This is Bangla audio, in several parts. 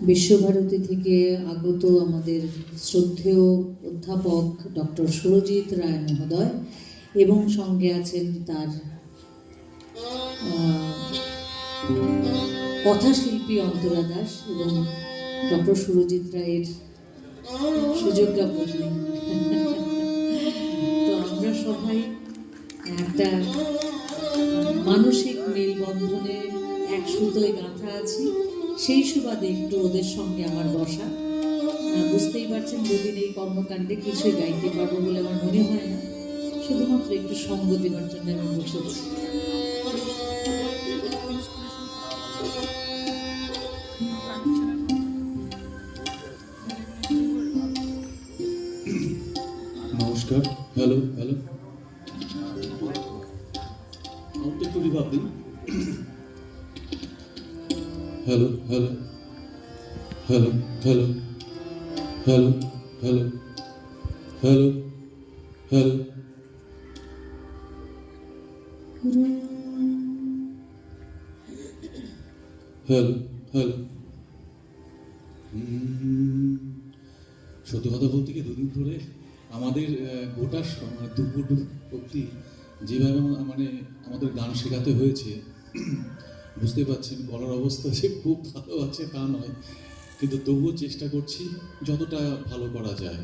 বিশ্বভারতী থেকে আগত আমাদের শ্রদ্ধেয় অধ্যাপক ডক্টর সুরজিৎ রায় মহোদয় এবং সঙ্গে আছেন তার কথাশিল্পী অন্তরা দাস এবং ডক্টর সুরজিৎ রায়ের সুযোগ্যা পত্নী। তো আমরা সবাই একটা মানসিক মেলবন্ধনে এক সুতোয় গাঁথা আছি, সেই সুবাদে একটু ওদের সঙ্গে আমার বসা। বুঝতেই পারছেন দুদিন এই কর্মকাণ্ডে কিছুই গাইতে পারবো বলে আমার মনে হয় না, শুধুমাত্র একটু সঙ্গ দেওয়ার জন্য আমি বসেছি। নমস্কার, হ্যালো হ্যালো, আমাকে একটু রিভাব দিন। Hello hello hello hello hello hello hello hello hello hello. সত্যি কথা বলতে কি, দুদিন ধরে আমাদের গোটা দুপুর অবধি যেভাবে আমাদের গান শেখাতে হয়েছে, বুঝতে পারছেন গলার অবস্থা যে খুব ভালো আছে তা নয়, কিন্তু তবুও চেষ্টা করছি যতটা ভালো করা যায়।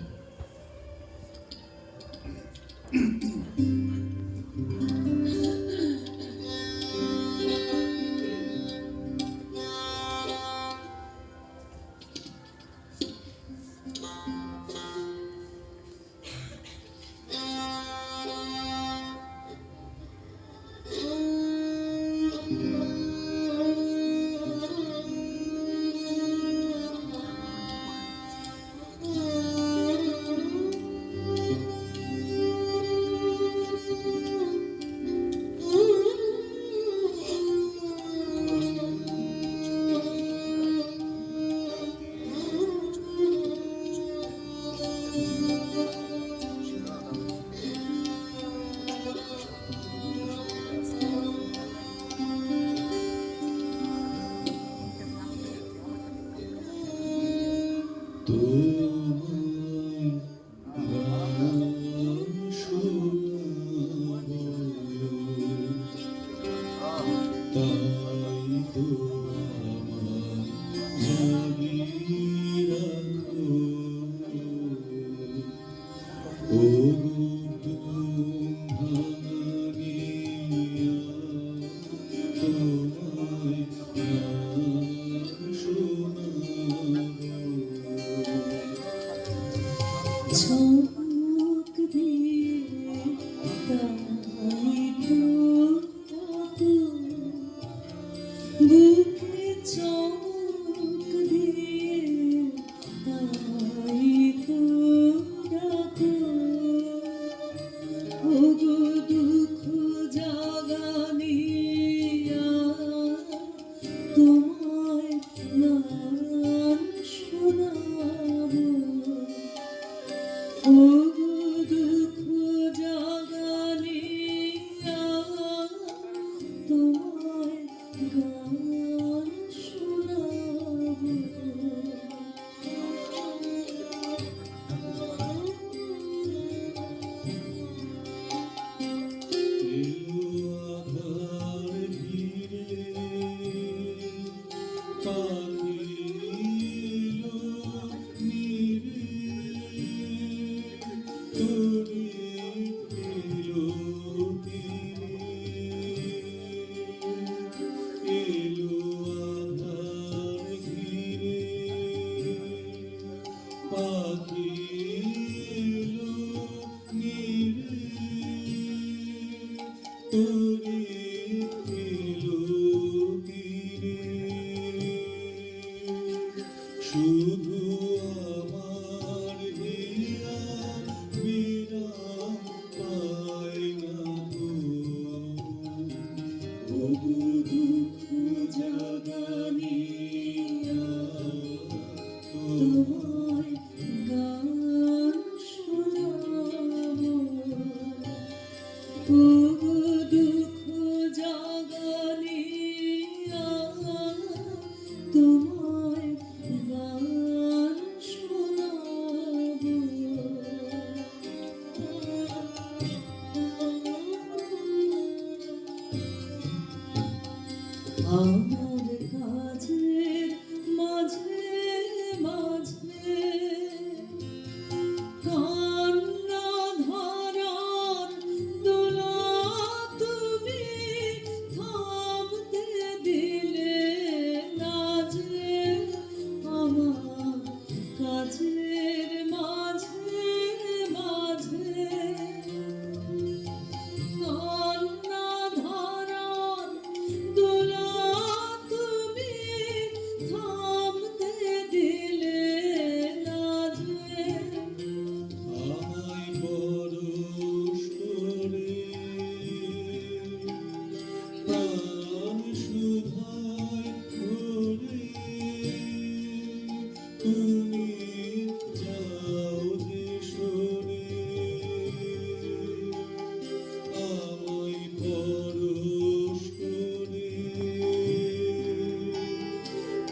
তোমায়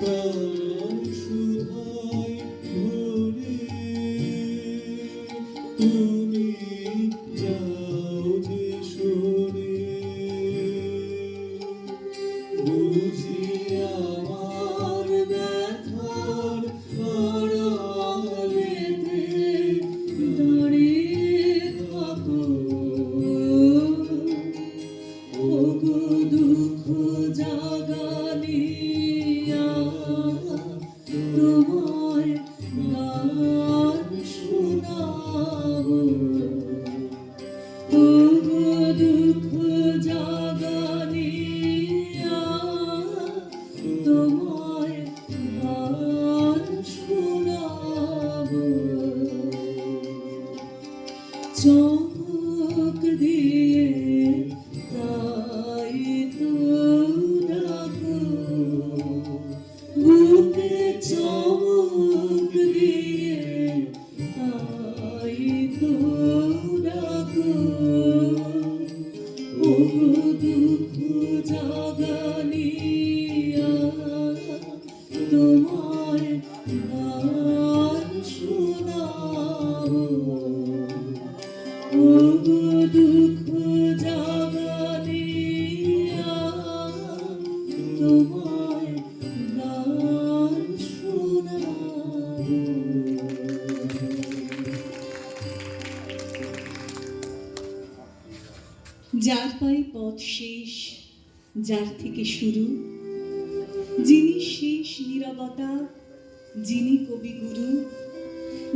প্রাণ সুধায় ভরে তুমি যাও যে সরে বুঝি আমার ব্যথার আড়ালেতে দাঁড়িয়ে থাকো ওগো দুঃখ জাগানিয়া তোমায় গান শোনাবো ওগো দুঃখ জাগানিয়া তোমায় গান শোনাবো চমক দিয়ে তাই তো ডাকো বুকে চমক দিয়ে তাই তো ডাকো ওগো দুঃখ জাগানিয়া তোমায় গান শোনাবো ওগো দুঃখ জাগানিয়া তোমায় গান শোনাবো। যার পায়ে পথ শেষ, যার থেকে শুরু, যিনি শেষ নীরবতা, যিনি কবিগুরু,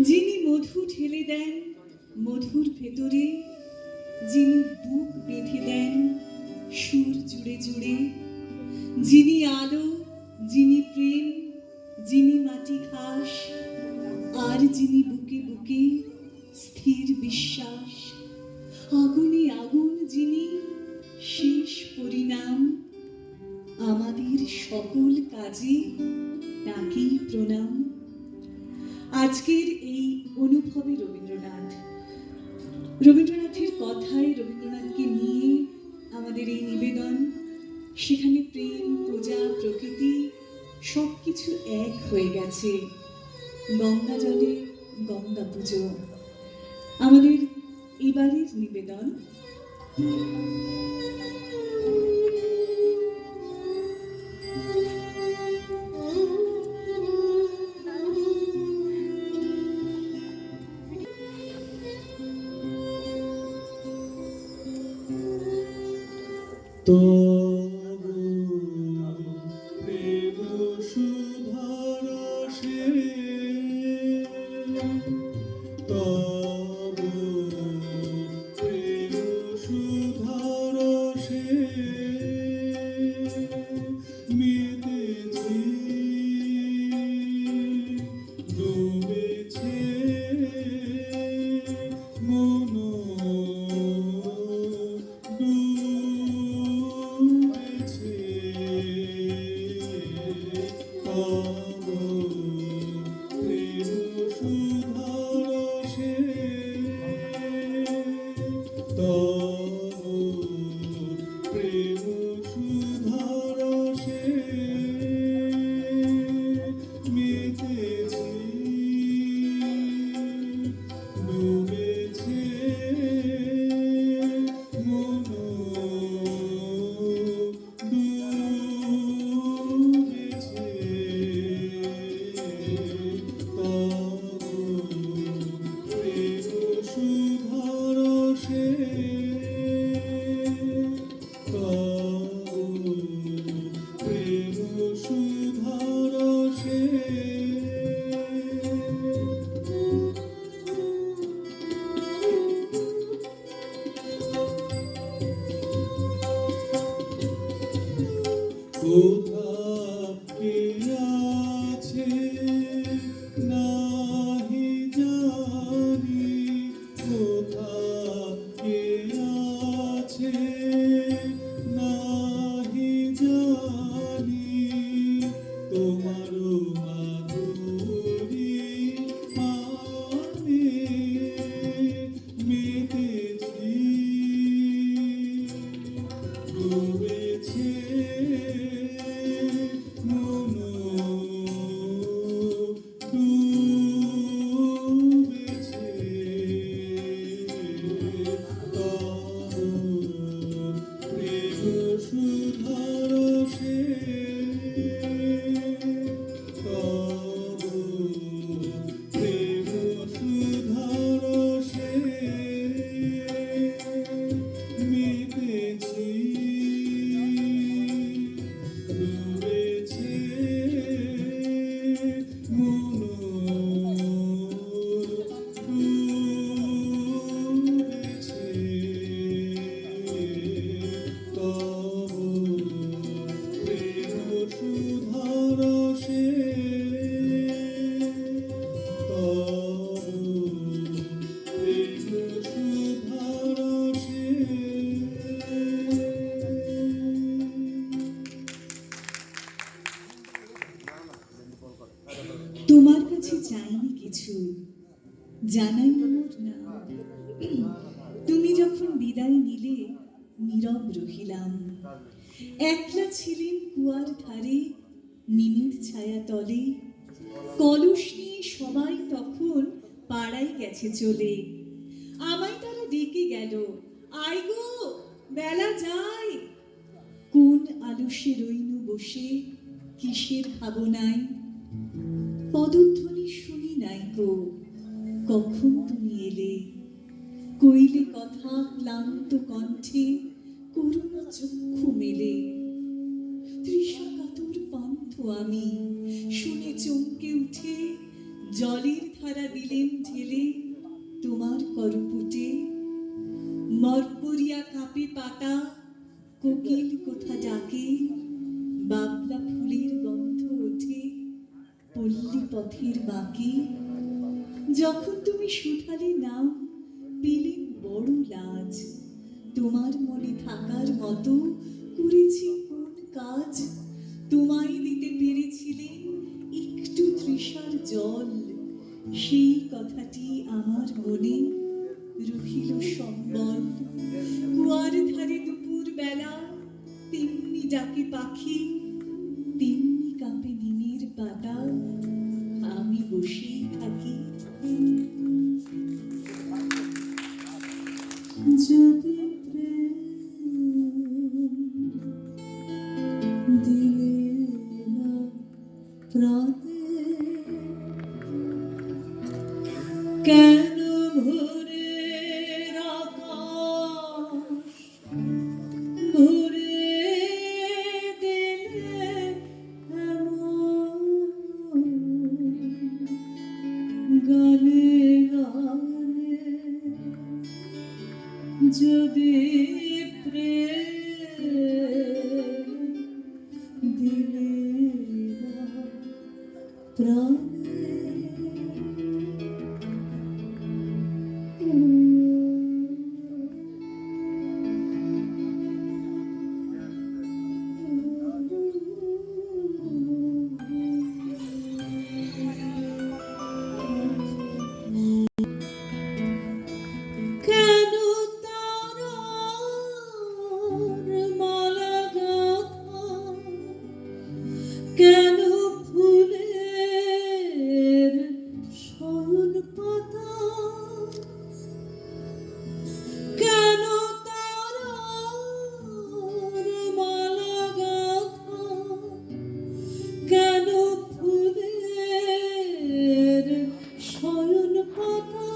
যিনি মধু ঢেলে দেন মধুর ভেতরে, যিনি বুক বেঁধে দেন সুর জুড়ে জুড়ে, যিনি আলো, যিনি প্রেম, যিনি মাটি ঘাস, আর যিনি বুকে বুকে স্থির বিশ্বাস, আগুনে আগুন যিনি শেষ পরিণাম, আমাদের সকল কাজে তাকেই প্রণাম। আজকের এই অনুভবে রবীন্দ্রনাথের কথায়, রবীন্দ্রনাথকে নিয়ে আমাদের এই নিবেদন, সেখানে প্রেম, পূজা, প্রকৃতি সবকিছু এক হয়ে গেছে। গঙ্গা জলে গঙ্গা পুজো আমাদের এবারের নিবেদন। তবু প্রেম সুধার রসে তবু প্রেম সুধার রসে মেতেছি ডুবেছে মন তোমার কাছে চাইনি কিছু, জানাই মোর নাম। তুমি যখন বিদায় নিলে নীরব রহিলাম। একলা ছিলেন কুয়ার ধারে নিমির ছায়া তলে। কলস নিয়ে সবাই তখন পাড়ায় গেছে চলে। আমায় তারা ডেকে গেল, আয় গো বেলা যায়। কোন আলস্যে রইনু বসে, কিসের ভাবনায়। পদধ্বনি শুনি নাই গো, কখন তুমি এলে। কইলে কথা ক্লান্ত কণ্ঠে, করুণ চক্ষু মেলে। তৃষা কাতর পান্থ আমি, শুনে চমকে উঠে জলের ধারা দিলেন ঢেলে তোমার করপুটে। মরপরিয়া কাপে পাতা, কোকিল কোথা ডাকে। বাবলা ফুলের গন্ধ ওঠে পল্লী পথের বাঁকে। যখন তুমি শুধালে নাম, পেলেন বড় লাজ। তোমার মনে থাকার মতো করেছি কোন কাজ। তোমায় দিতে পেরেছিলেন একটু তৃষার জল। সেই কথাটি আমার মনে রহিল সম্বল। কুয়ার ধারে দুপুর বেলা তেমনি ডাকে পাখি, তেমনি কাঁপে নিমের পাতা, আমি বসেই থাকি। যদি প্রেম দিলে না প্রাণে, কেন ভোরের আকাশ ভরে দিলে এমন গানে গানে। যদি প্রেম দিলে না প্রাণে, কেন তারার মালা গাঁথা, কেন ফুলের শয়ন পাতা, কেন তারার মালা গাঁথা, কেন ফুলের শয়ন পাতা,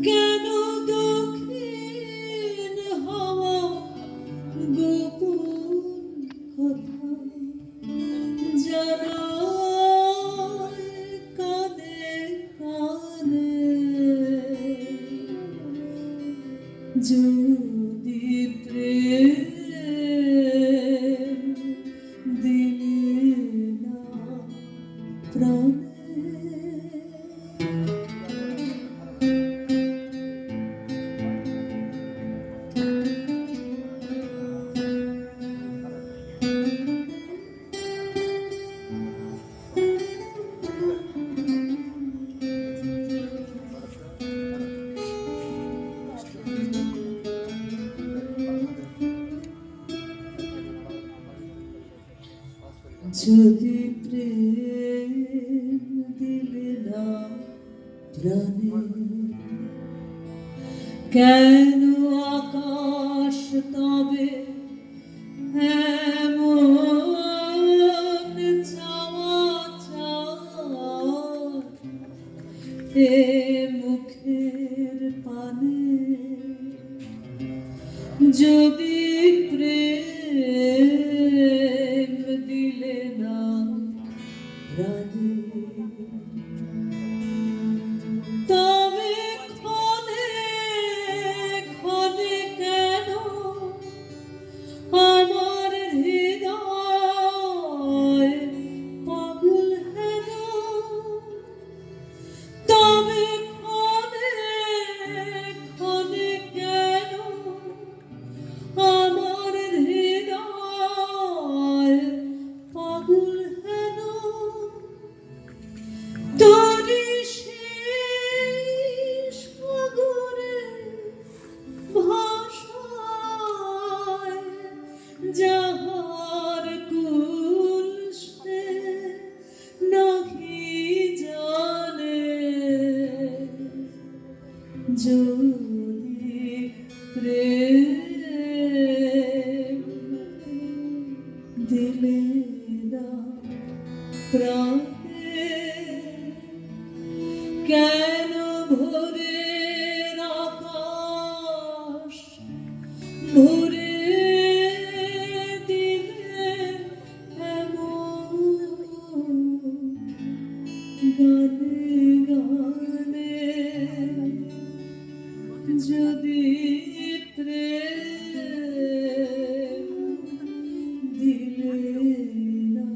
কেন দক্ষিণ হাওয়া গোপন কথা জানায় কানে কানে। যদি প্রেম দিলে না প্রাণে, যদি প্রেম দিলে না প্রাণে, কেন আকাশ তবে এমন চাওয়া চায় এ মুখের পানে। যদি প্রেম দিলে না প্রাণে, তবে ক্ষণে ক্ষণে কেন আমার হৃদয় পাগল হেন। তবে ক্ষণে ক্ষণে কেন আমার হৃদয় পাগল হেন। প্রাণে কেন ভোরের আকাশ ভরে দিলে এমন গানে গানে যদি প্রেম দিলে না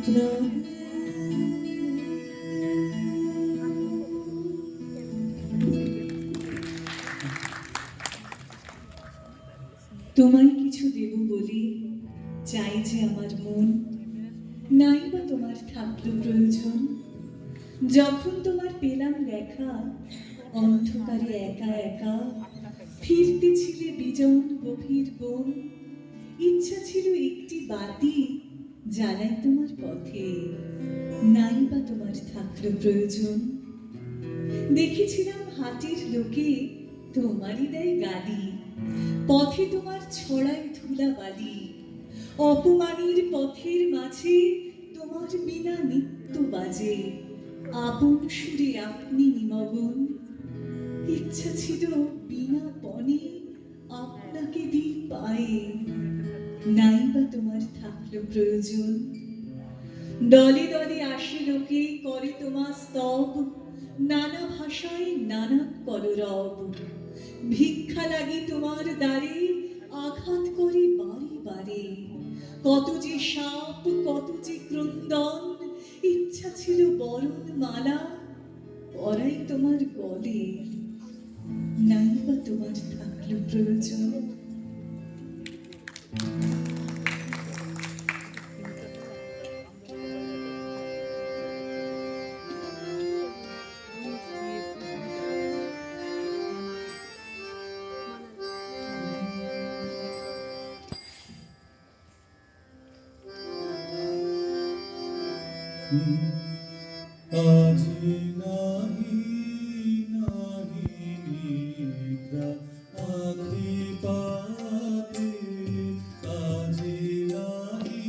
প্রাণে তোমায় কিছু দেব বলি চাই যে আমার মন, নাই বা তোমার থাকলো প্রয়োজন। যখন তোমার পেলাম দেখা অন্ধকারে একা একা ফিরতেছিলে বিজন গভীর বন, ইচ্ছা ছিল একটি বাতি জ্বালাই তোমার পথে, নাই বা তোমার থাকলো প্রয়োজন। দেখেছিলাম হাটের লোকে তোমারই দেয় গালি, পথে তোমার ছড়ায় ধুলাবালি, অপমানের পথের মাঝে তোমার বিনা নিত্য বাজে, আপন সুরে আপনি নিমগন। ইচ্ছা ছিল বিনা পণে আপনাকে দিই পায়ে, নাই বা তোমার থাকলো প্রয়োজন। দলে দলে আসে লোকে করে তোমার স্তব, নানা ভাষায় নানা কলরব, ভিক্ষা লাগে তোমার দ্বারে আঘাত করে বারে বারে, কত যে সাপ কত যে ক্রন্দন, ইচ্ছা ছিল বরণ মালা পরাই তোমার গলে, নাই বা তোমার থাকলো প্রয়োজন। আজি নাহি নাহি নিদ্রা আখি পাতে, আজি নাহি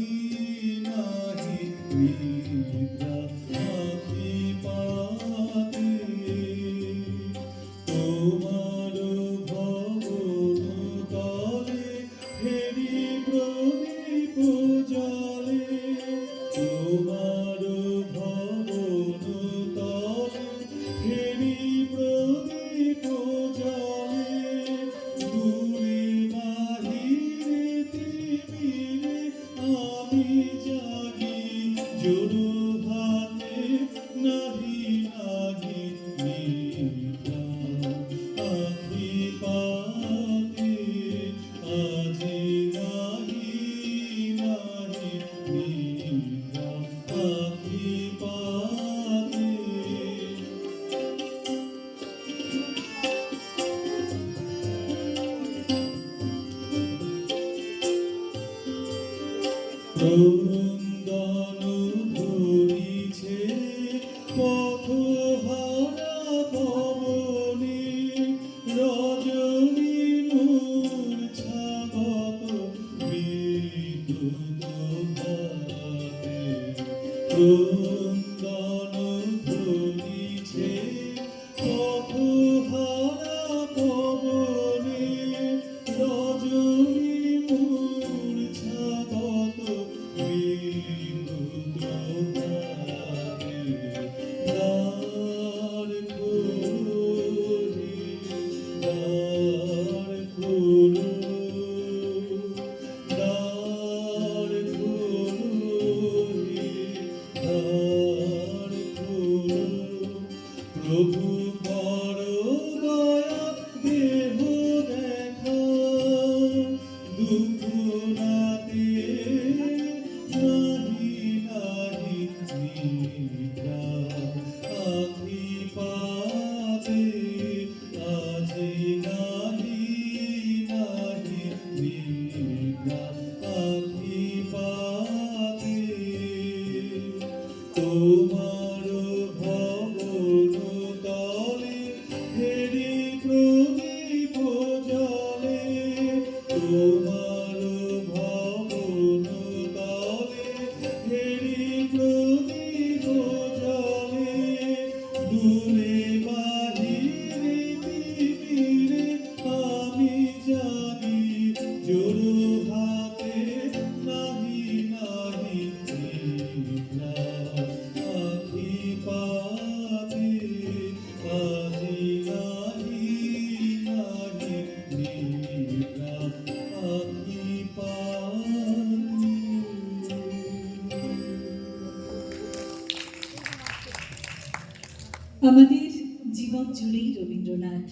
নাহি নিদ্রা আখি পাতে, তোমার ভবন তলে ফেরি প্রদীপ জলে, তোমার ভবন তলে ফেরি প্রদীপ জলে, দূরে বাহিরে তিমিরে আমি জাগি জোড়ো হাতে, নাহি নাহি নিদ্রা আখি পাতে, আজি নাহি নাহি নিদ্রা আখি পাতে। ক্রন্দন ধরিছে পথহারা পবনে, রজনী মূর্ছাগত বিদ্যুৎ ভাতে, ক্রন্দন ধরিছে পথহারা পবনে, রজনী মূর্ছাগত বিদ্যুৎ ভাতে, দ্বার খোলো রে, দ্বার খোলো, দ্বার খোলো রে, দ্বার খোলো, প্রভু বড় দয়া দেহ দেখা, দুঃখ রাতে নাহি নাহি আমাদের জীবন জুড়েই রবীন্দ্রনাথ,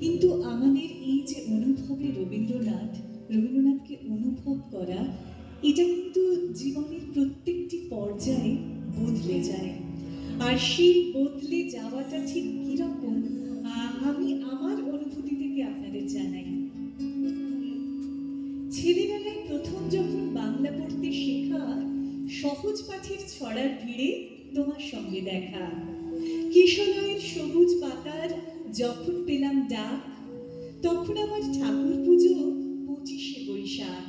কিন্তু আমাদের এই যে অনুভবে রবীন্দ্রনাথকে অনুভব করা, এটা কিন্তু জীবনের প্রত্যেকটি পর্যায়ে বদলে যায়। আর সেই বদলে যাওয়াটা ঠিক কিরকম, আমি আমার অনুভূতি থেকে আপনাদের জানাই। ছেলেবেলায় প্রথম যখন বাংলা পড়তে শেখা, সহজ পাঠের ছড়ার ভিড়ে তোমার সঙ্গে দেখা, কিশলয়ের সবুজ পাতার যখন পেলাম ডাক, তখন আমার ঠাকুর পুজো 25শে বৈশাখ।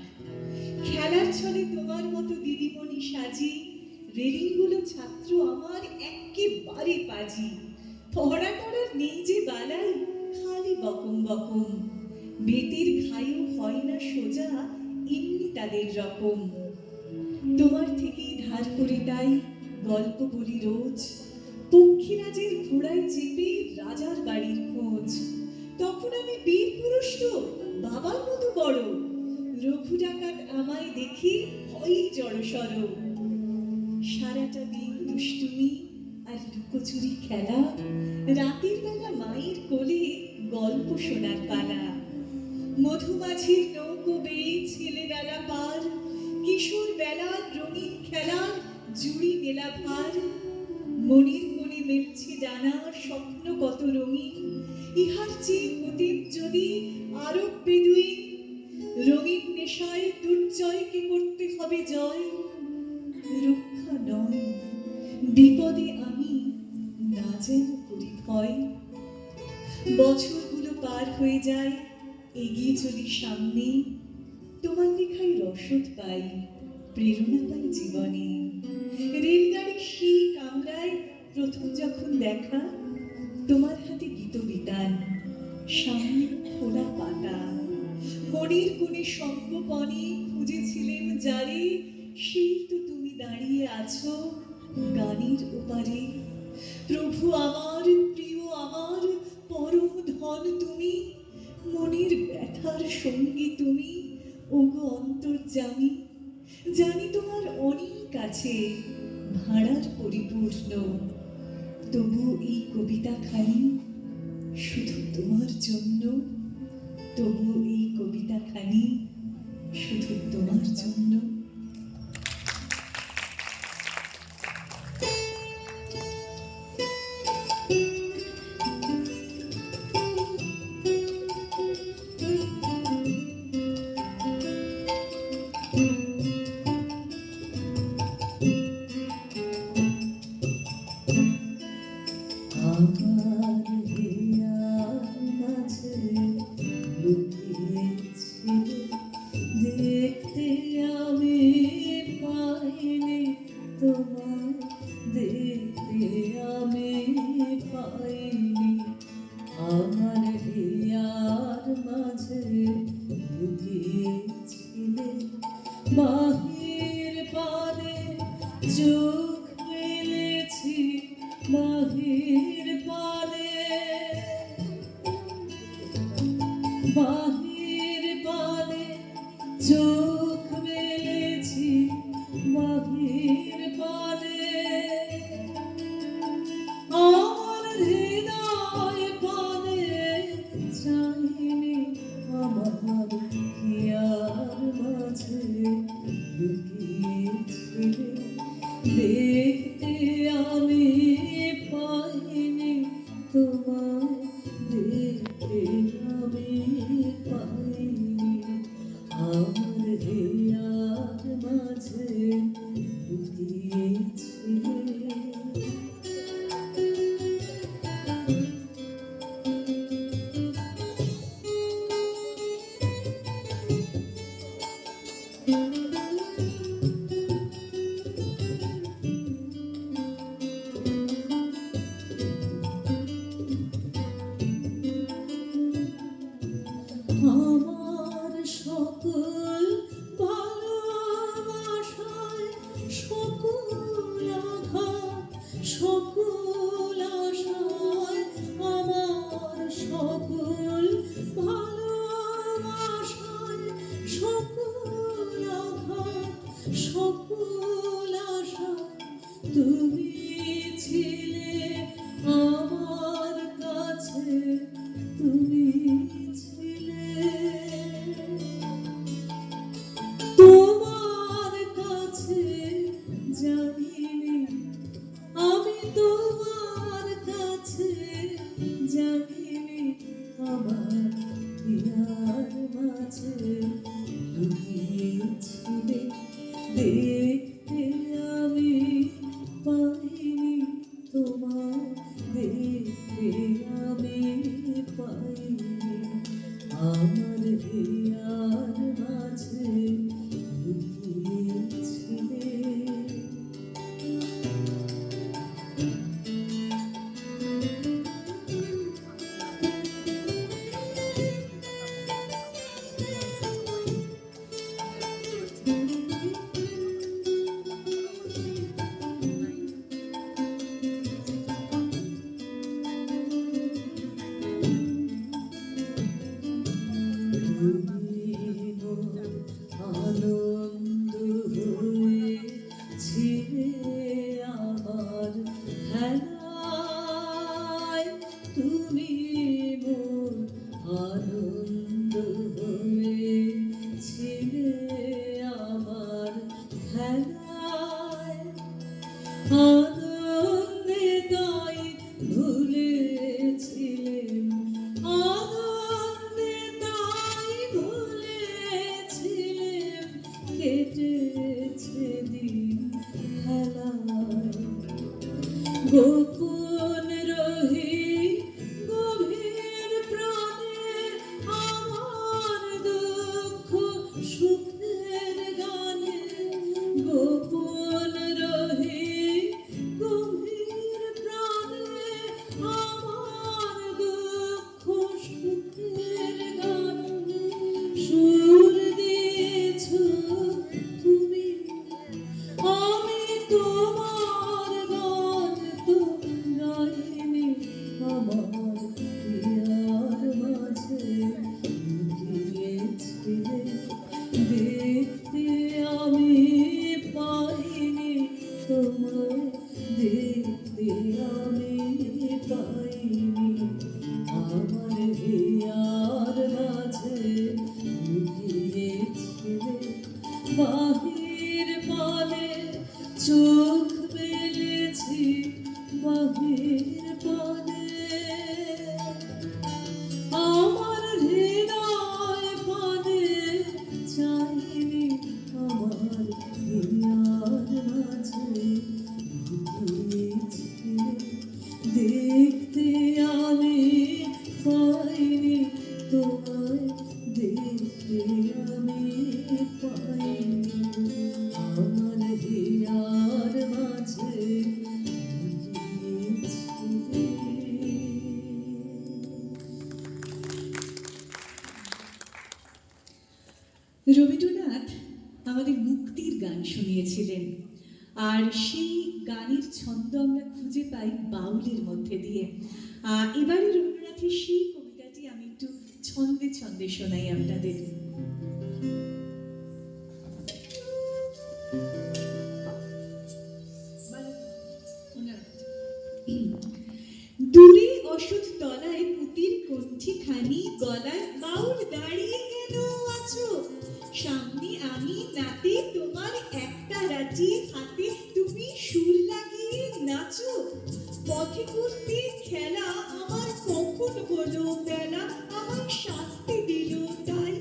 খেলার ছলে তোমার মতো দিদিমণি সাজি, রেলিংগুলো ছাত্র আমার একেবারে পাজি। পড়া টড়ার নেই যে বালাই, খালি বকম বকম। বেতের ঘাইও হয় না সোজা, এমনি তাদের রকম। তোমার থেকেই ধার করে তাই গল্প বলি রোজ, পক্ষীরাজের ঘোড়ায় চেপে রাজার বাড়ির খোঁজ। তখন আমি বীর পুরুষ তো, বাবার মতো বড়, রঘু ডাকাত আমায় দেখে ভয়ই জড়সড়। সারাটা দিন দুষ্টুমি আর লুকোচুরি খেলা, রাতের বেলা মায়ের কোলে গল্প শোনার পালা। মধুমাছির নৌকো বেয়ে ছেলেবেলা পার, কিশোর বেলার রঙিন খেলার জুড়ি মেলা ভার। মনির কোণে মেলছে ডানা, স্বপ্ন কত রঙিন, ইহার চেয়ে হতেম যদি আরব বেদুইন। রঙিন নেশায় দুর্জয়কে করতে হবে জয়, রক্ষা নয় বিপদে আমি না যেন করি ভয়। বছরগুলো পার হয়ে যায়, এগিয়ে চলি সামনে, তোমার লেখায় রসদ পাই, প্রেরণা পাই জীবনে। রেলগাড়ির সেই কামরায় প্রথম যখন দেখা, তোমার হাতে গীতবিতান, সামনে খোলা পাতা। মনের কোণে সঙ্গপনে খুঁজেছিলেন যারে, সেই তো তুমি দাঁড়িয়ে আছো গানের ওপারে। প্রভু আমার, প্রিয় আমার, পরম ধন তুমি, মনের ব্যথার সঙ্গী তুমি, ওগো অন্তর্যামী। জানি তোমার অনেক আছে ভাড়ার পরিপূর্ণ, তবু এই কবিতা খানি শুধু তোমার জন্য, তবু এই কবিতা খানি শুধু তোমার জন্য। আমার হিয়ার মাঝে লুকিয়েছিল, দেখতে আমি পাইনি তোমায়, দেখতে আমি পাইনি। আমার হিয়ার মাঝে লুকিয়েছিলে, বাহির পানে চোখ মেলেছি, বাহির পানে, বাহির পানে চোখ মেলেছি, বাহির পানে। আমার হৃদয় পানে চাইনি, আমার হিয়ার মাঝে লুকিয়েছিলে, দেখতে আমি পাইনি তোমায়, দেখতে আমি পাইনি। আমার হিয়ার মাঝে লুকিয়েছিলে। আমার সকল ভালোবাসায়, সকল আঘাত, সকল আশায়, আমার সকল ভালোবাসায়, সকল আঘাত, সকল আশায় তুমি ছিলে আমার। জানিনি আমি তোমার কাছে, জানিনি আমার হিয়ার মাঝে লুকিয়েছিলে, দেখতে আমি পাইনি তোমার, দেখতে আমি পাইনি আমার হিয়ার মাঝে লুকিয়েছিলে। আনন্দ হয়েছিলে আমার খেলায়, তুমি মোর আনন্দ হয়েছিলে আমার খেলায়, আনন্দে তাই ভুলেছিলেন, আনন্দে তাই ভুলেছিলেন, কেটেছে দিন খেলায়। গোপন রহি গভীর প্রাণে আমার দুঃখ সুখের গানে, গোপন রহি গভীর প্রাণে আমার দুঃখ সুখের গানে, সুর দিয়েছ তুমি, আমি তোমার গান তো গাইনি, আমার হিয়ার মাঝে লুকিয়েছিলে, দেখতে আমি পাইনি তোমায়, দেখতে আমি পাইনি আমার হিয়ার মাঝে লুকিয়েছিলে, বাহির পানে চোখ মেলেছি, বাহির পানে আমার হৃদয় পানে চাইনি, আমার হিয়ার মাঝে লুকিয়েছিলে, দেখতে আমি পাইনি তোমায়, দেখতে আমি পাইনি আমার হিয়ার মাঝে লুকিয়েছিলে। রবীন্দ্রনাথ আমাদের মুক্তির গান শুনিয়েছিলেন, আর সেই গানের ছন্দ আমরা খুঁজে পাই বাউলের মধ্যে দিয়ে। এবারে রবীন্দ্রনাথের সেই কবিতাটি আমি একটু ছন্দে ছন্দে শোনাই আপনাদের। দূরে অসৎ তলায় পুতির কণ্ঠি খানি গলায়, বাউল দাঁড়িয়ে কেন আছো, সামনে আমি নাতে তোমার একটা রাজি হাতে, তুমি সুর লাগিয়ে নাচো, পথে করতে খেলা আমার কখন হলো বেলা, আমার শাস্তি দিল তাই,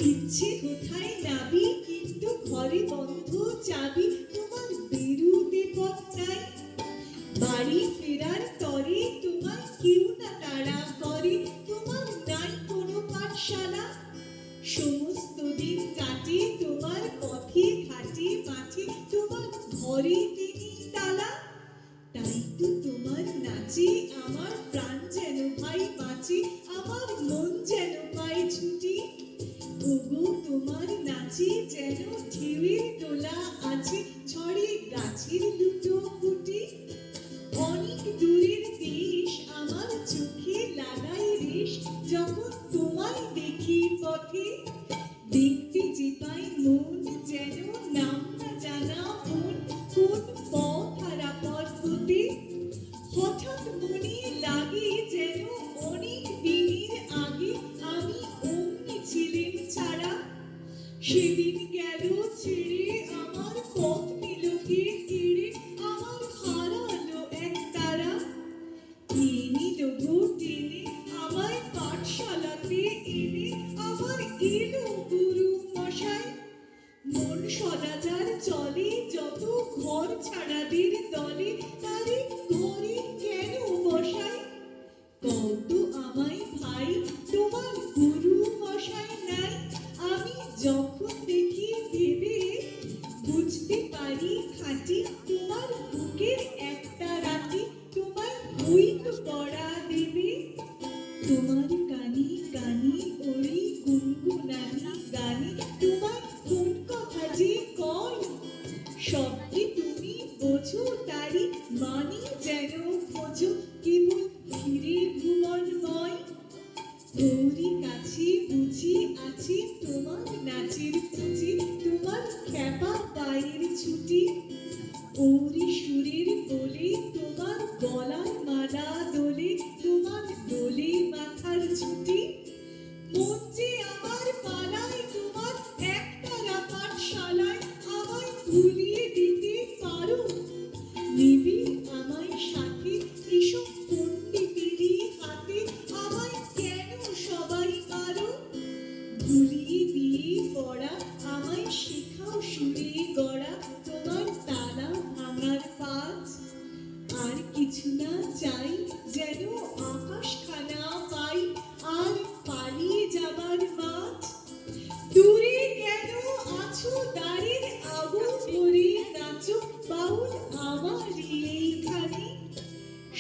ইচ্ছে কোথায় নাবি কিন্তু ঘরে বন্ধ চাবি, তোমার বেরুতে পথ নাই, বাড়ি ফেরার তরে তোমার কেউ না তাড়া করে, তোমার নাই কোনো পাঠশালা, সমস্ত দিন কাটে তোমার পথে ঘাটে মাঠে, তোমার ঘরে তিনি তালা, তাই তো তোমার নাচে আমার প্রাণ যেন ভাই বাঁচে, আমার মন যেন পায় ছুটি, ওগো তোমার নাচে যেন ঢেউয়ের দোলা আছে, ছড়ে গাছের দুটো ফুটি, অনেক দূরের দেশ আমার চোখে লাগাই রেশ, যখন তোমায় দেখি পথে, দেখতে যে পাই মন যেন নাম না জানা মন, কোন পথ হারা পথ হতে, হঠাৎ মনে লাগে যেন অনেক দিনের আগে আমি অমনি ছিলেন ছাড়া, সেদিন গেল ছেড়ে আমার পথ নিল কে, সবই তুমি বোঝো, তারি মানে যেন খোঁজো কেবল ফিরে ভুবনময়। গৌরী কাছে বুঝি আছে তোমার নাচের পুঁজি, তোমার খ্যাপা পায়ের ছুটি। ওরি সুরের বলে তোমার গলার মালা দোলে, তোমার দোলে মাথার ছুটি। মন যে আমার পালায় তোমার একতারা পাঠশালায়, আমায় ভুলিয়ে দিতে পারো। নেবে আমায় সাথে এসব পণ্ডিতেরই হাতে, আমায় কেন সবাই মারো। ভুলিয়ে দিয়ে পড়া আমায় শেখাও সুরে গড়া, তোমার তালা ভাঙার পাঁচ। আর কিছু না চাই যেন আকাশখানা পাই, আর পালিয়ে যাবার মাঝ। দূরে কেন আছো দ্বারের আগুন ধরে নাচো, বাউল আমারই এইখানে।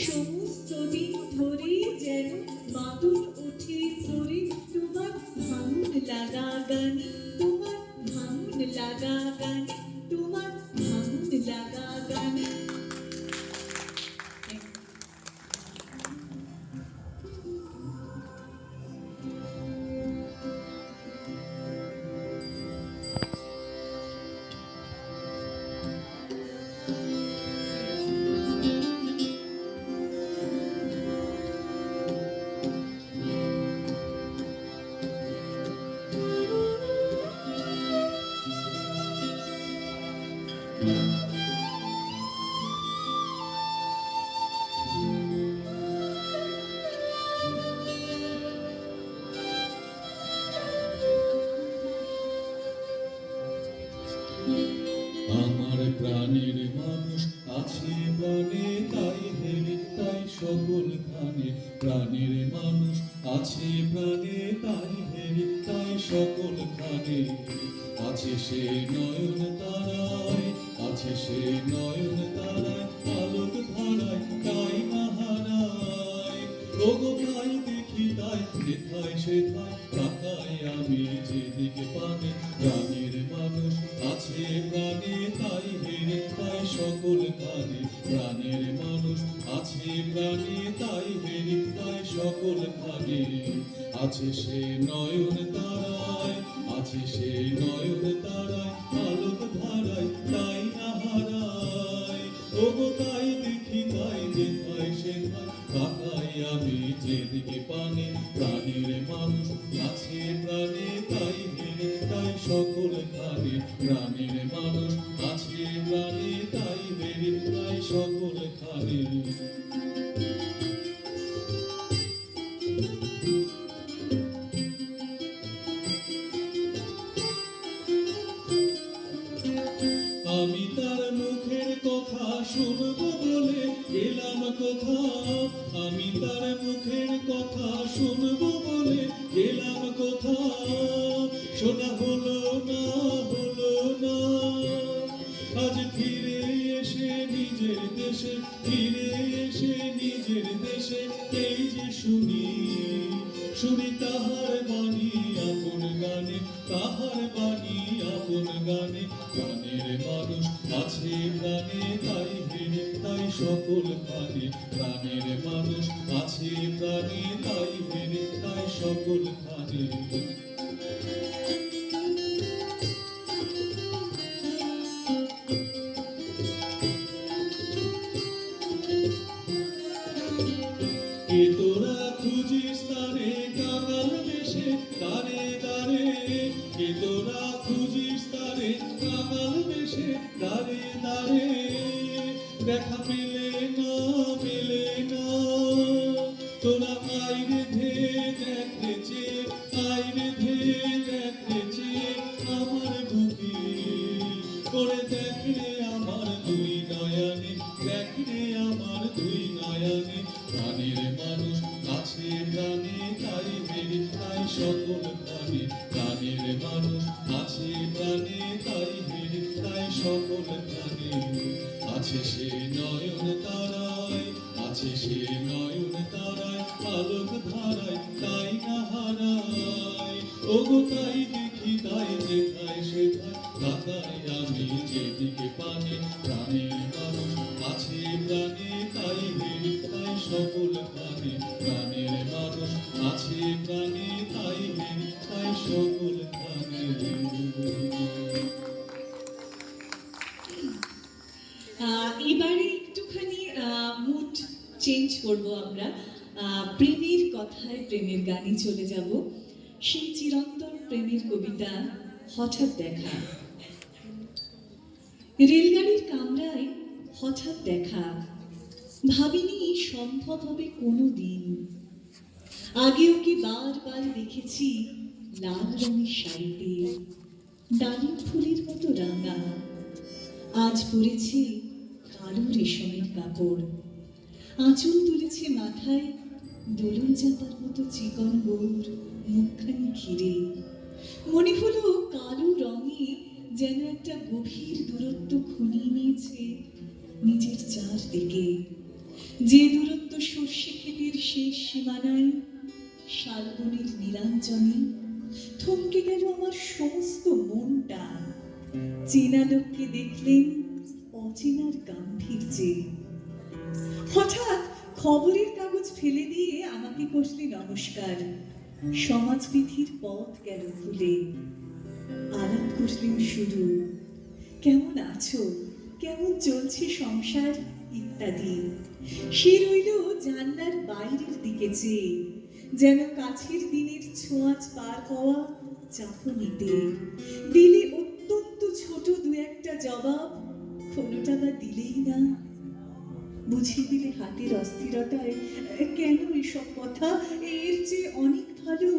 সমস্ত দিন ধরে যেন মাদুর ওঠে ভরে, তোমার ভাঙন লাগা গানে, তোমার ভাঙন লাগা গানে, তোমার ভাঙন লাগা গানে। আমার প্রাণের মানুষ আছে প্রাণে, তাই হেরে তাই সকল খানে। প্রাণের মানুষ আছে প্রাণে, তাই হেরে তাই সকল খানে। আছে সে নয়ন তারায়, আছে সে নয়ন তারায়, আলোক ধারায় তাই মাহারায়। ওগো তাই দেখি তাই যেথায় সেথায়, তাকাই আমি যেদিকে পানে। প্রাণের মানুষ আছে প্রাণে, তাই হেরে তাই সকল খানে। প্রাণের মানুষ আছে প্রাণে, তাই হেরে তাই সকল খানে। আছে সে নয়ন তারায়, আছে সে নয়ন তারায়, আলোক ধারায় তাই না হারায়। ওগো তাই দেখি তাই যেথায় সেথায়, তাকাই আমি যেদিকে পানে। প্রাণের মানুষ আছে প্রাণে, তাই হেরে তাই সকল খানে। প্রাণের মানুষ আছে প্রাণে, তাই হেরে তাই সকল খানে। আমি তার মুখের কথা শুনবো বলে গেলাম কোথা। আমি তার মুখের কথা শুনবো বলে গেলাম কোথা। শোনা হলো না, হলো না। আজ ফিরে এসে নিজের দেশে, ফিরে এসে নিজের দেশে, এই যে শুনি শুনি তাহার বাণী আপন গানে, তাহার বাণী আপন গানে। প্রাণের মানুষ আছে প্রাণে, তাই হেরে তাই সকল খানে। প্রাণের মানুষ আছে প্রাণে, তাই হেরে তাই সকল খানে। কে তোরা খুঁজিস তারে কাঙাল বেশে, তারে তারে। কে তোরা খুঁজিস তারে কাঙাল বেশে, তারে তারে। দেখা পেলে না, পেলে না। তোরা আইরে ধে দেখেছে, আইরে ধে দেখেছে আমার বুকে। করে দেখলে আমার দুই নয়নে, দেখলে আমার দুই নয়নে। প্রাণের মানুষ আছে প্রাণে, তাই হেরে তাই সকল খানে। প্রাণের মানুষ আছে প্রাণে, তাই হেরে তাই সকল খানে। আছে সে নয়ন তারায়, আছে সে নয়ন তারায়, আলোক ধারায় তাই না হারায়। ওগো তাই দেখি তাই যেথায় সেথায়, তাকাই আমি যেদিকে পানে প্রাণের মানুষ আছে প্রাণে তাই হেরি তাই সকল প্রাণে প্রাণের মানুষ আছে প্রাণে তাই হেরি তাই সকল প্রাণে। এবারে একটুখানি মুড চেঞ্জ করব আমরা, প্রেমের কথায় প্রেমের গানে চলে যাব। সেই চিরন্তন প্রেমের কবিতা হঠাৎ দেখা। রেলগাড়ির কামরায় হঠাৎ দেখা, ভাবিনি সম্ভব হবে কোনো দিন। আগে ওকে বারবার দেখেছি লাল রঙের শাড়িতে, ডালিম ফুলের মতো রাঙা। আজ পরেছে কালো রেশমের কাপড়, আঁচল তুলেছে মাথায় দোলন চাপার মতো চিকন গোর মুখখানি ঘিরে। মনে হলো কালো রঙে যেন একটা গভীর দূরত্ব খনিয়ে নিয়েছে নিজের চারদিকে। যে দূরত্ব সর্ষে ক্ষেতের শেষ সীমানায় শালবনের নীলাঞ্জনে থমকে গেল আমার সমস্ত মনটা। চেনা লোককে দেখলেন অচেনার গাম্ভীর্যে। হঠাৎ খবরের কাগজ ফেলে দিয়ে আমাকে কষলে নমস্কার। সমাজবিধির পথ গেল ভুলে। আলাপ করলেন শুরু, কেমন আছো, কেমন চলছে সংসার ইত্যাদি। সে রইল জানলার বাইরের দিকে চেয়ে, যেন কাছের দিনের ছোঁয়াচ পার হওয়া চাহনিতে। দিলে অত্যন্ত ছোট দু একটা জবাব, কোনোটা বা দিলেই না। বুঝিয়ে দিলে হাতের অস্থিরতায় কেন এসব কথা, এর চেয়ে অনেক ভালো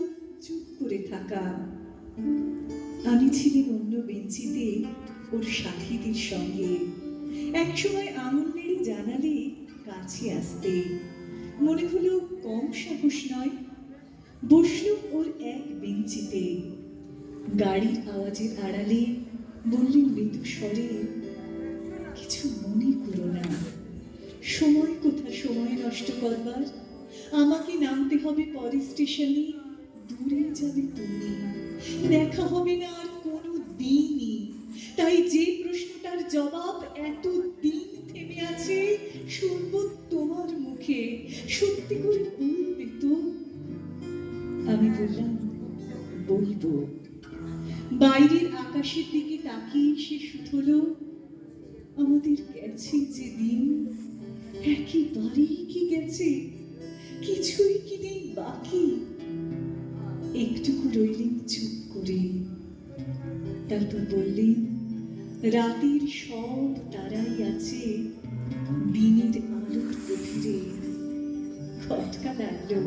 চুপ করে থাকা। আমি ছিলাম অন্য বেঞ্চিতে ওর সাথীদের সঙ্গে। একসময় আঙুল নেড়ে জানালে কাছে আসতে, মনে হলো কম সাহস নয়। বসলুম ওর এক বেঞ্চিতে। গাড়ির আওয়াজের আড়ালে বললেন মৃদু স্বরে, কিছু মনে করো না। সময় কোথা সময় নষ্ট করবার, আমাকে নামতে হবে পরের স্টেশনে। দূরে যাবে তুমি, দেখা হবে না আর কোনো দিনই। তাই যে প্রশ্নটার জবাব এত দিন থেমে আছে, শুনবো তোমার মুখে। সত্যি করে বলবে তো? আমি বললাম বলবো। বাইরের আকাশের দিকে তাকিয়ে সে শুধলো, আমাদের গেছে যে দিন একেবারেই কি গেছে, কিছুই কি নেই বাকি। একটুকু রইলেন চুপ করে, তারপর বললেন রাতের সব তারাই আছে দিনের আলোর গভীরে। খটকা লাগলো,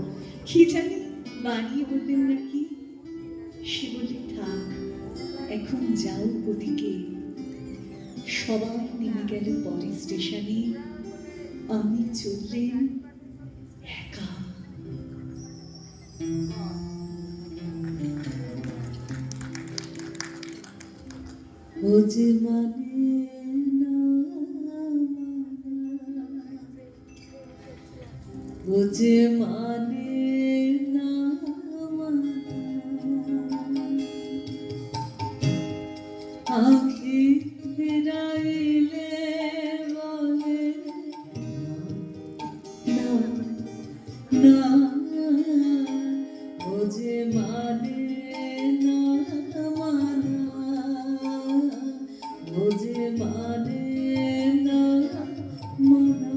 কি জানি বানিয়ে বললেন নাকি। সে বললে থাক, এখন যাও ওদিকে। সবাই নেমে গেল পরের স্টেশনে, আমি চললেন একা। ও যে মানে না মানা, ও যে মানে না মানা, আঁখি ফিরাইলে বলে না না, ও যে মানে না মানা, ও যে মানে না মানা।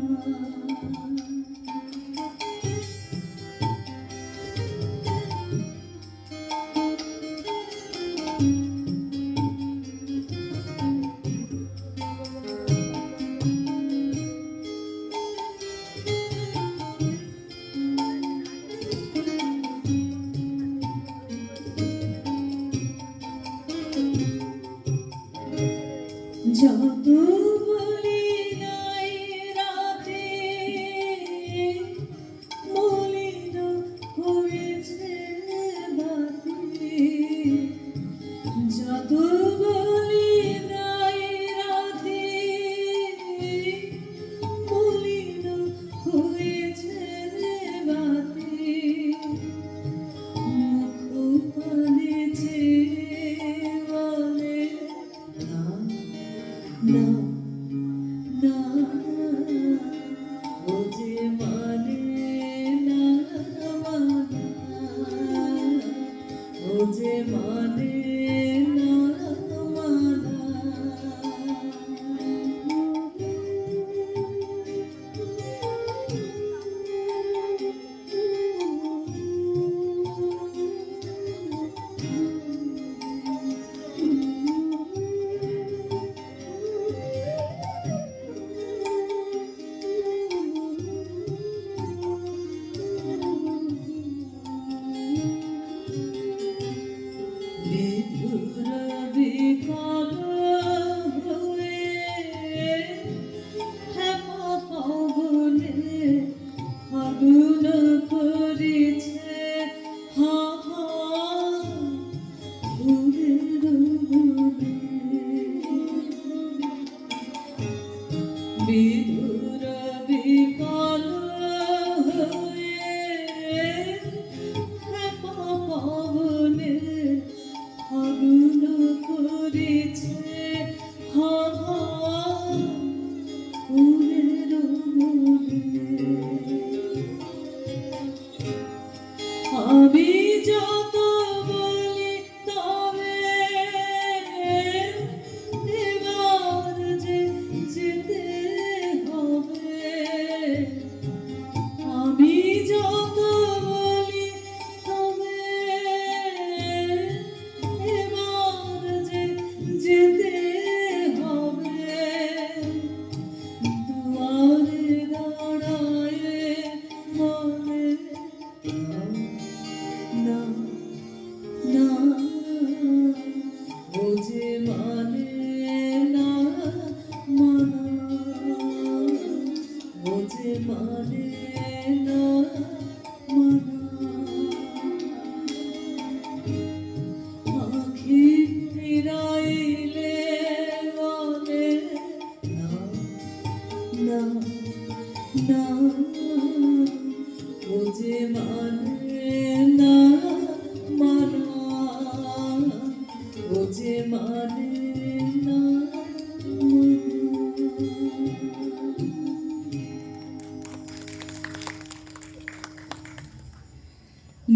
বিধুর বিকল হয়ে পবনে ফাগুন করেছে হাওয়া ফুলের মনে। আমি যত বলি তবে এবার যে যেতে হবে। আমি যত বলি তবে এবার যে যেতে হবে। দুয়ারে দাঁড়ায়ে বলে না না, ও যে মানে না মানা, ও যে মানে না মানা। আখি ফিরাইলে বলে না না না, ও যে মানে না মানা, ও যে মানে না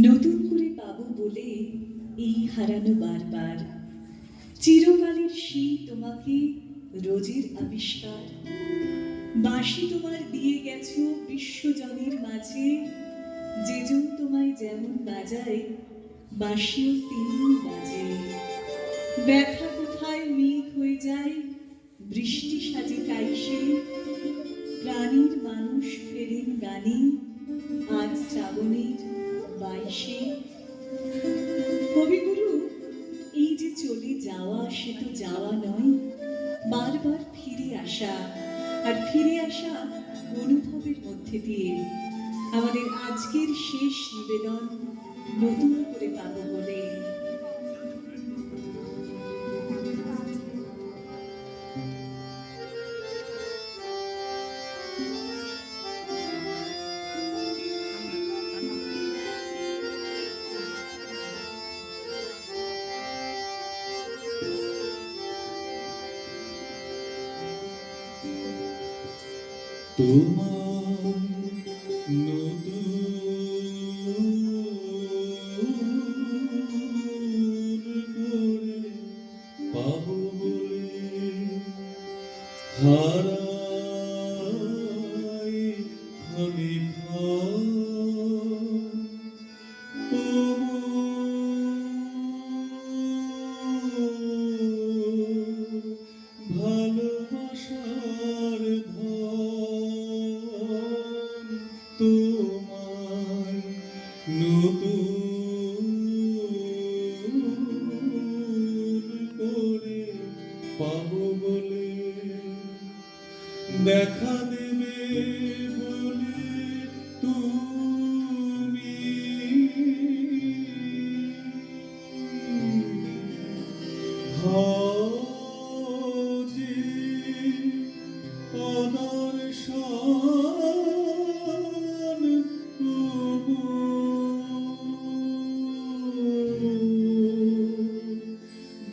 নতুন করে পাবো বলে এই হারানো বারবার, চিরকালের সেই তোমাকে রোজের আবিষ্কার। বাঁশি তোমার দিয়ে গেছো বিশ্বজনের মাঝে, যেজন তোমায় যেমন বাজায় বাঁশিও তেমনি বাজে। ব্যথা কোথায় মেঘ হয়ে যায়, বৃষ্টি সাজে কাইসে, প্রাণীর মানুষ ফেরেন গানে আজ শ্রাবণের 22-এ। কবিগুরু এই যে চলে যাওয়া, সে তো যাওয়া নয়, বারবার ফিরে আসা, আর ফিরে আসা অনুভবের মধ্যে দিয়ে। আমাদের আজকের শেষ নিবেদন নতুন করে পাবো বলে। তোমার নতুন করে পাবো বলে হারাই ক্ষণিক্ষণ ভালোবাসার ধন তোমায় নতুন করে পাবো বলে দেখা দেবে বলে তুমি হও যে অদর্শন তবু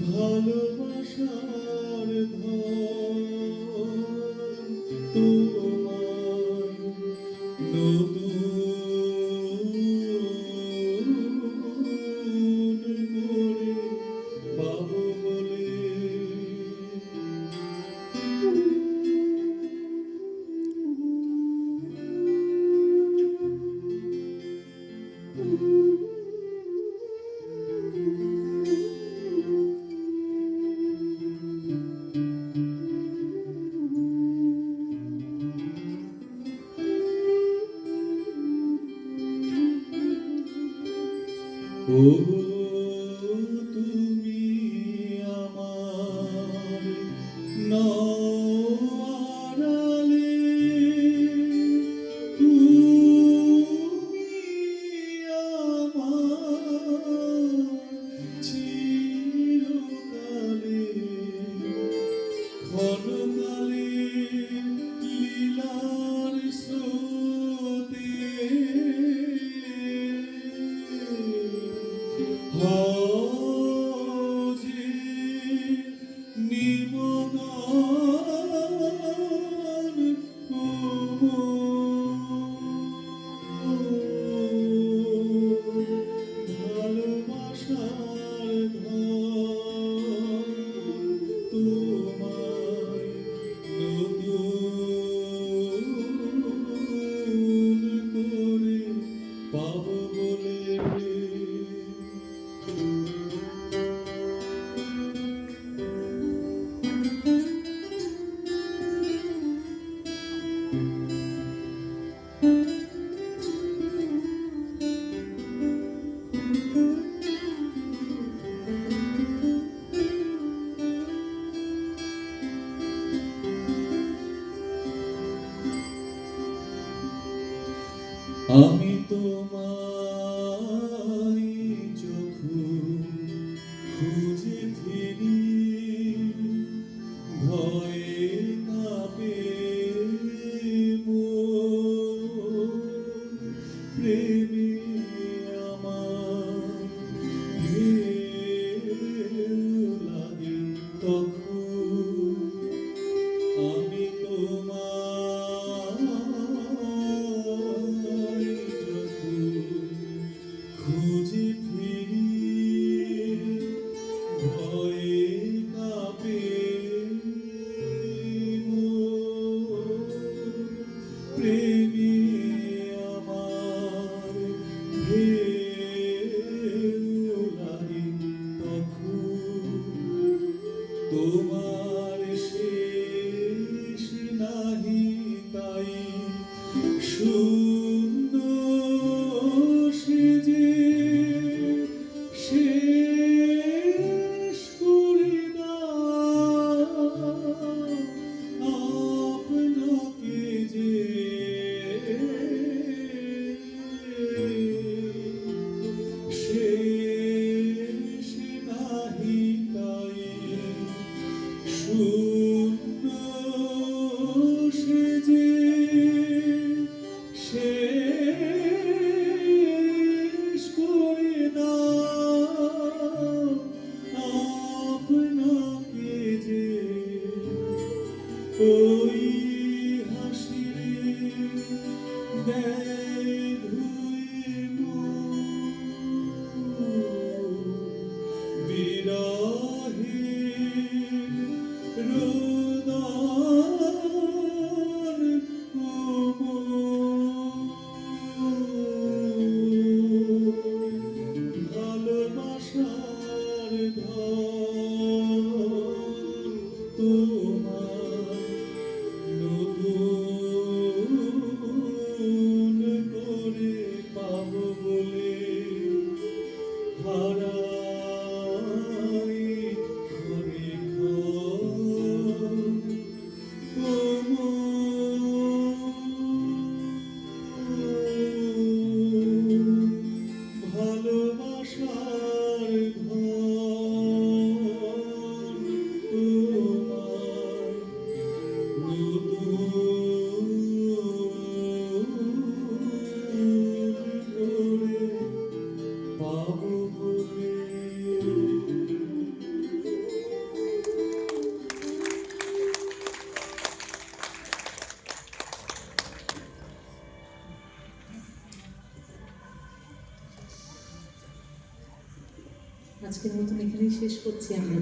ভালোবাসার ধন তোমায় নতুন করে পাবো বলে। ওগো তুমি আমার নয়ারালে, তুমি আমার চিরকালে ক্ষণকালে কি আমি তোমায় যখন খুঁজে ফিরি, ভয়ে কাঁপে মন, প্রেমে আমার ঢেউ লাগে তখন। আমি তোমায় যখন খুঁজে ফিরি, ভয়ে কাঁপে মন, প্রেমে আমার ঢেউ লাগে তখন। তোমার শেষ নাহি তাই শূন্য সেজে শেষ করে দাও আপনাকে যে, শেষ নাহি তাই শূন্য সেজে শেষ করে দাও আপনাকে যে, ওই হাসির দেয় ধুয়ে মন, বিরহের রোদন কোমল, ভালোবাসার ধন তোমার নতুন করে পাবো বলে হারাই ঘরে ঘর কোমল, ভালোবাসার ধন তোমার নতুন করে পাবো বলে। আজকের মতন এখানেই শেষ করছি আমরা।